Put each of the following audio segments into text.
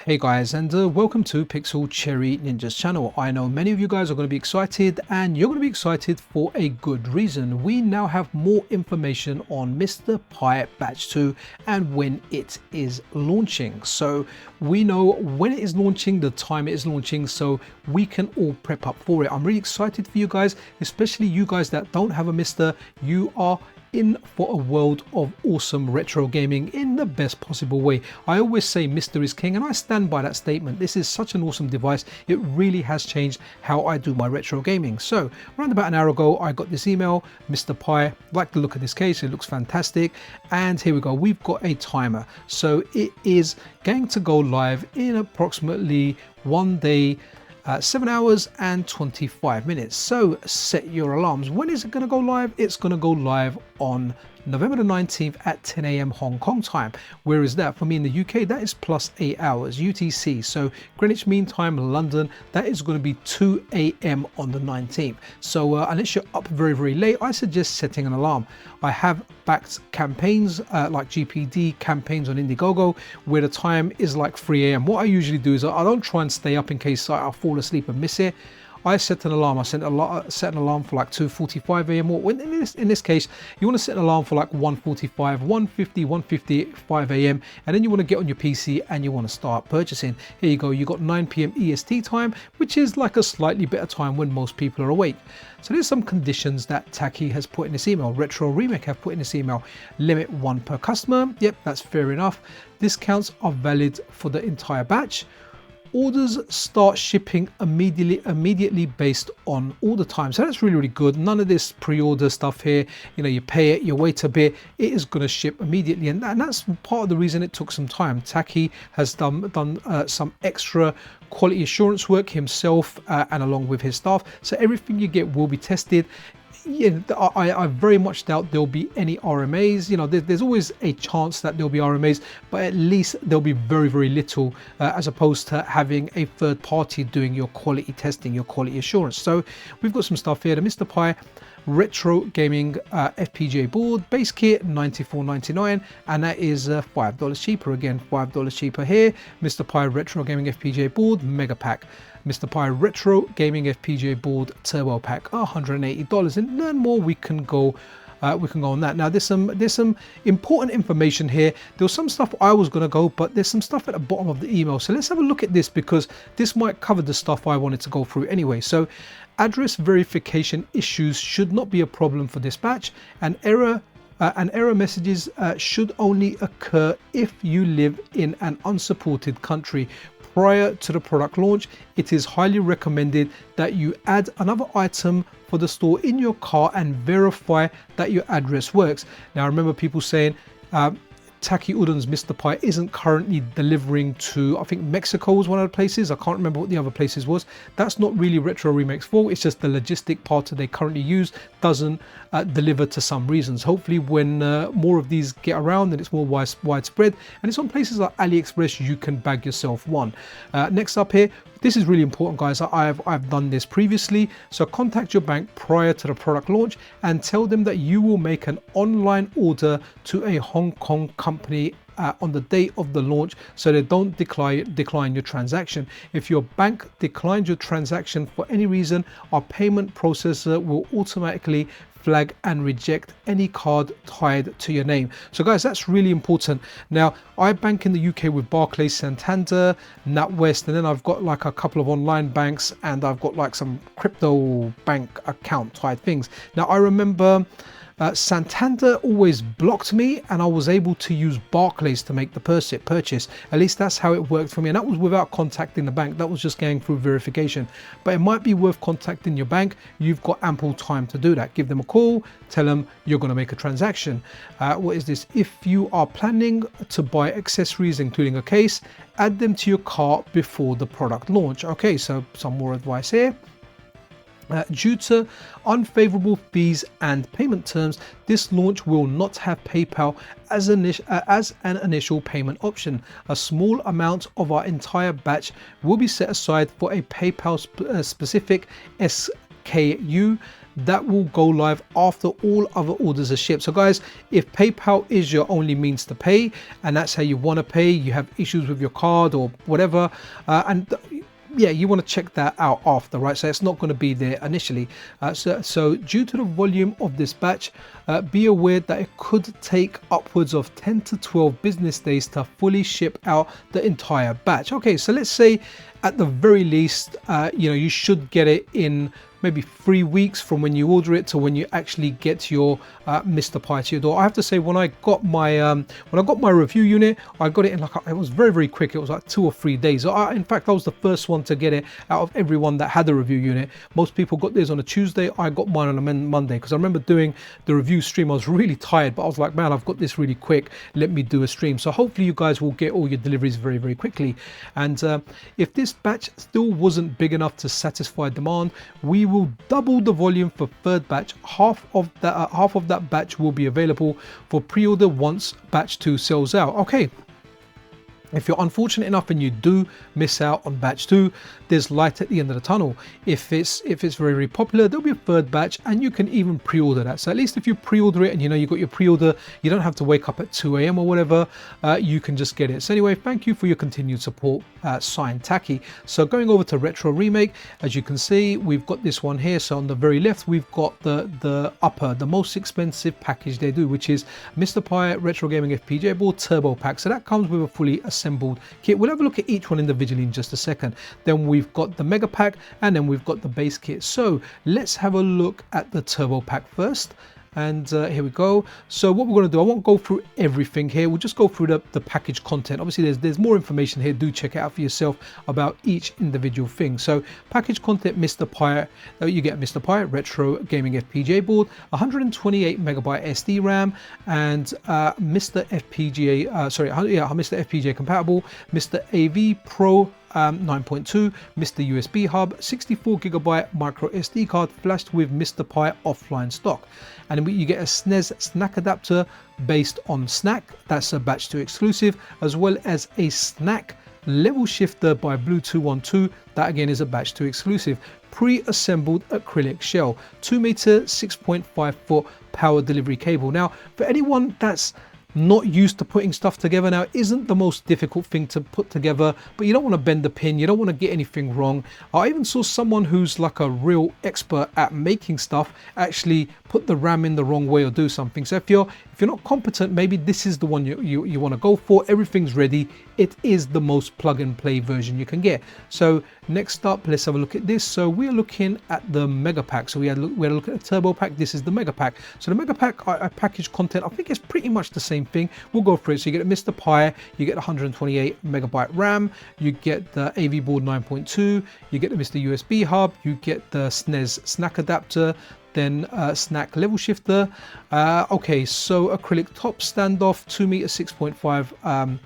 Hey guys, and welcome to Pixel Cherry Ninja's channel. I know many of you guys are going to be excited, and you're going to be excited for a good reason. We now have more information on Mr. Pi Batch 2 and when it is launching. So we know when it is launching, the time it is launching, so we can all prep up for it. I'm really excited for you guys, especially you guys that don't have a MiSTer. You are in for a world of awesome retro gaming in the best possible way. I always say MiSTer is king, and I stand by that statement. This is such an awesome device. It really has changed how I do my retro gaming. So around about an hour ago, I got this email. Mr. Pi, like the look of this case, it looks fantastic. And here we go, we've got a timer. So it is going to go live in approximately 1 day, 7 hours and 25 minutes. So set your alarms. When is it going to go live? It's going to go live on November the 19th at 10 AM Hong Kong time. Where is that? For me in the UK, that is plus 8 hours UTC. So Greenwich Mean Time, London, that is going to be 2 AM on the 19th. So unless you're up very, very late, I suggest setting an alarm. I have backed campaigns like GPD campaigns on Indiegogo where the time is like 3 AM. What I usually do is I don't try and stay up in case I fall asleep and miss it. I set an alarm. I set an alarm for like 2:45 AM, or in this case, you want to set an alarm for like 1:45, 1:50, 1:55 AM, and then you want to get on your PC and you want to start purchasing. Here you go. You got 9 PM EST time, which is like a slightly better time when most people are awake. So there's some conditions that Taki has put in this email. Retro Remake have put in this email. Limit 1 per customer. Yep, that's fair enough. Discounts are valid for the entire batch. Orders start shipping immediately based on order time. So that's really, really good. None of this pre-order stuff here. You know, you pay it, you wait a bit, it is going to ship immediately. And that's part of the reason it took some time. Taki has done some extra quality assurance work himself and along with his staff. So everything you get will be tested. Yeah, I very much doubt there'll be any RMAs. You know, there's always a chance that there'll be RMAs, but at least there'll be very, very little as opposed to having a third party doing your quality testing, your quality assurance. So we've got some stuff here. The Mr. Pi Retro Gaming FPGA board base kit, $94.99, and that is $5 cheaper. Again, $5 cheaper here. Mr. Pi Retro Gaming FPGA board Mega Pack. Mr. Pi Retro Gaming FPGA board Turbo Pack, $180, and learn more. We can go on that. Now there's some important information here. There was some stuff I was going to go, but there's some stuff at the bottom of the email. So let's have a look at this, because this might cover the stuff I wanted to go through anyway. So address verification issues should not be a problem for this batch, and error messages should only occur if you live in an unsupported country. Prior to the product launch, it is highly recommended that you add another item for the store in your car and verify that your address works. Now, I remember people saying Taki Udon's Mr. Pi isn't currently delivering to, I think Mexico was one of the places. I can't remember what the other places was. That's not really Retro Remake's fault. It's just the logistic part that they currently use doesn't deliver to some reasons. Hopefully when more of these get around and it's more widespread, and it's on places like AliExpress, you can bag yourself one. Next up here, this is really important, guys. I've done this previously. So contact your bank prior to the product launch and tell them that you will make an online order to a Hong Kong company on the day of the launch, so they don't decline your transaction. If your bank declines your transaction for any reason, our payment processor will automatically flag and reject any card tied to your name. So guys, that's really important. Now, I bank in the UK with Barclays, Santander, NatWest, and then I've got like a couple of online banks, and I've got like some crypto bank account type things. Now, I remember Santander always blocked me, and I was able to use Barclays to make the purchase. At least that's how it worked for me, and that was without contacting the bank. That was just going through verification. But it might be worth contacting your bank. You've got ample time to do that. Give them a call, tell them you're going to make a transaction. What is this? If you are planning to buy accessories including a case, add them to your cart before the product launch. Okay, so some more advice here. Due to unfavorable fees and payment terms, this launch will not have PayPal as an initial payment option. A small amount of our entire batch will be set aside for a PayPal specific SKU that will go live after all other orders are shipped. So guys, if PayPal is your only means to pay and that's how you want to pay, you have issues with your card or whatever, yeah, you want to check that out after, right? So it's not going to be there initially. So due to the volume of this batch, be aware that it could take upwards of 10 to 12 business days to fully ship out the entire batch. Okay, so let's say at the very least, you should get it in maybe 3 weeks from when you order it to when you actually get your MiSTer Pi to your door. I have to say, when I got my review unit, I got it in it was very, very quick. It was like 2 or 3 days. In fact, I was the first one to get it out of everyone that had a review unit. Most people got theirs on a Tuesday. I got mine on a Monday, because I remember doing the review stream. I was really tired, but I was like, man, I've got this really quick. Let me do a stream. So hopefully you guys will get all your deliveries very, very quickly. And if this batch still wasn't big enough to satisfy demand, we will double the volume for third batch. Half of that batch will be available for pre-order once batch 2 sells out. Okay, if you're unfortunate enough and you do miss out on batch 2, there's light at the end of the tunnel. If it's very, very popular, there'll be a third batch, and you can even pre-order that. So at least if you pre-order it and you got your pre-order, you don't have to wake up at 2 a.m. or whatever. You can just get it. So anyway, thank you for your continued support, signed Tacky. So going over to Retro Remake, as you can see, we've got this one here. So on the very left, we've got the most expensive package they do, which is MiSTer Pi Retro Gaming FPGA board Turbo Pack. So that comes with a fully assembled kit. We'll have a look at each one individually in just a second. Then we've got the Mega Pack, and then we've got the base kit. So let's have a look at the Turbo Pack first. And here we go. So what we're going to do, I won't go through everything here. We'll just go through the package content. Obviously there's more information here. Do check it out for yourself about each individual thing. So package content, MiSTer Pi, you get MiSTer Pi Retro Gaming FPGA board, 128 megabyte SD RAM, and MiSTer FPGA compatible, MiSTer AV Pro 9.2, MiSTer USB hub, 64 gigabyte micro SD card flashed with MiSTer Pi offline stock, and then you get a SNES snack adapter based on Snack, that's a batch 2 exclusive, as well as a Snack level shifter by Blue212, that again is a batch 2 exclusive, pre-assembled acrylic shell, 2 meter 6.5 foot power delivery cable. Now for anyone that's not used to putting stuff together, now it isn't the most difficult thing to put together, but you don't want to bend the pin, you don't want to get anything wrong. I even saw someone who's like a real expert at making stuff actually put the RAM in the wrong way or do something. So if you're not competent, maybe this is the one you want to go for. Everything's ready. It is the most plug and play version you can get. So next up, let's have a look at this. So we're looking at the Mega Pack. So we had a look at the Turbo Pack. This is the Mega Pack. So the Mega Pack, I package content, I think it's pretty much the same thing. We'll go for it. So you get a MiSTer Pi, you get 128 megabyte RAM, you get the AV board 9.2, you get the MiSTer USB hub, you get the SNES snack adapter, then Snack level shifter. Okay, so acrylic top standoff, 2 meter 6.5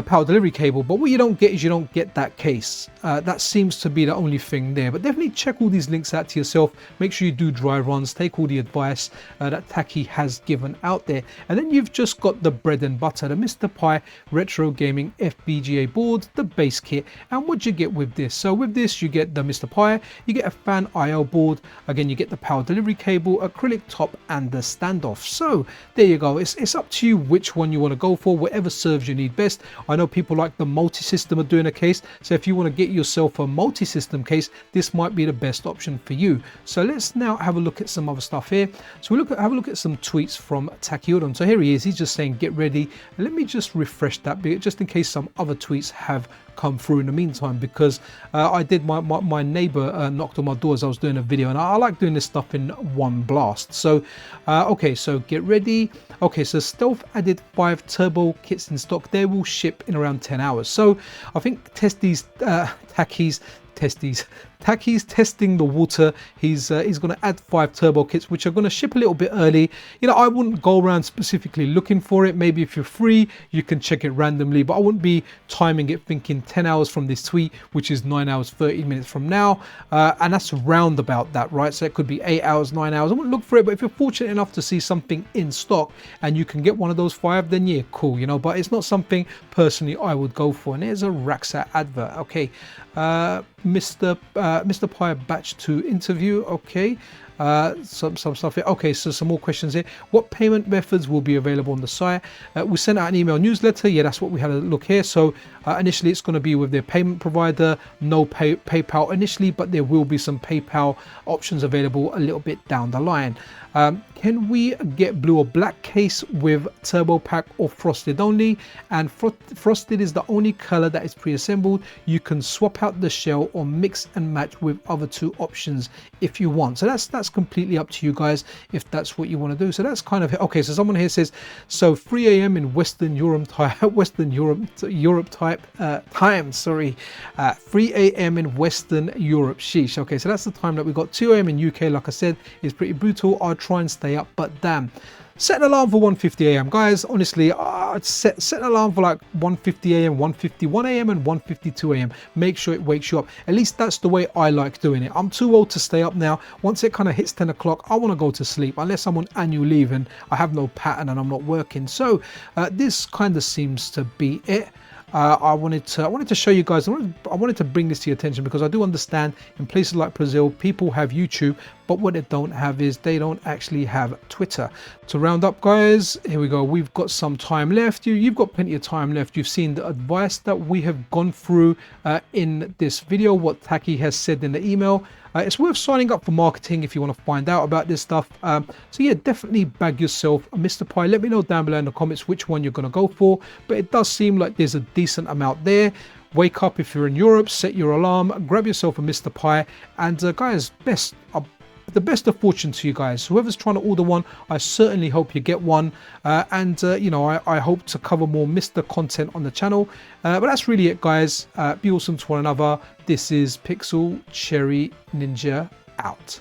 power delivery cable, but what you don't get is you don't get that case. That seems to be the only thing there, but definitely check all these links out to yourself. Make sure you do dry runs, take all the advice that Tacky has given out there, and then you've just got the bread and butter, the MiSTer Pi Retro Gaming FPGA board, the base kit. And what you get with this, so with this you get the MiSTer Pi, you get a fan IO board, again you get the power delivery cable, acrylic top, and the standoff. So there you go. It's up to you which one you want to go for, whatever serves your need best. I know people like the multi-system of doing a case, so if you want to get yourself a multi-system case, this might be the best option for you. So let's now have a look at some other stuff here. So we have a look at some tweets from Takiodon. So here he is, he's just saying get ready. And let me just refresh that bit just in case some other tweets have come through in the meantime, because I did my neighbor knocked on my door as I was doing a video, and I like doing this stuff in one blast. So okay, so get ready. Okay, so Stealth added 5 turbo kits in stock. They will ship in around 10 hours. So I think Tacky's testing the water. He's going to add 5 turbo kits, which are going to ship a little bit early. You know, I wouldn't go around specifically looking for it. Maybe if you're free, you can check it randomly, but I wouldn't be timing it thinking 10 hours from this tweet, which is 9 hours 30 minutes from now, and that's round about that, right? So it could be 8 hours, 9 hours. I wouldn't look for it, but if you're fortunate enough to see something in stock and you can get one of those 5, then yeah, cool, you know, but it's not something personally I would go for. And here's a Raxat advert. Okay, MiSTer Pi batch 2 interview. Okay, some stuff here. Okay, so some more questions here. What payment methods will be available on the site? We sent out an email newsletter. Yeah, that's what we had a look here. So initially it's going to be with their payment provider, no PayPal initially, but there will be some PayPal options available a little bit down the line. Can we get blue or black case with turbo pack or frosted only? And frosted is the only color that is pre-assembled. You can swap out the shell or mix and match with other two options if you want. So that's completely up to you guys if that's what you want to do. So that's kind of okay. So someone here says, so 3 a.m. in Western Europe time. Sorry, 3 a.m. in Western Europe. Sheesh. Okay, so that's the time that we got. 2 a.m. in UK, like I said, is pretty brutal. I'll try and stay up, but damn. Set an alarm for 1:50 a.m. guys. Honestly, set an alarm for like 1:50 a.m., 1:51 a.m. and 1:52 a.m. Make sure it wakes you up. At least that's the way I like doing it. I'm too old to stay up now. Once it kind of hits 10 o'clock, I want to go to sleep unless I'm on annual leave and I have no pattern and I'm not working. So this kind of seems to be it. I wanted to show you guys. I wanted to bring this to your attention because I do understand in places like Brazil, people have YouTube, but what they don't have is they don't actually have Twitter. To round up, guys, here we go. We've got some time left. You've got plenty of time left. You've seen the advice that we have gone through in this video, what Taki has said in the email. It's worth signing up for marketing if you want to find out about this stuff. So yeah, definitely bag yourself a MiSTer Pi. Let me know down below in the comments which one you're going to go for. But it does seem like there's a decent amount there. Wake up if you're in Europe, set your alarm, grab yourself a MiSTer Pi, and guys, the best of fortune to you guys. Whoever's trying to order one, I certainly hope you get one. You know, I hope to cover more MiSTer content on the channel. But that's really it, guys. Be awesome to one another. This is Pixel Cherry Ninja out.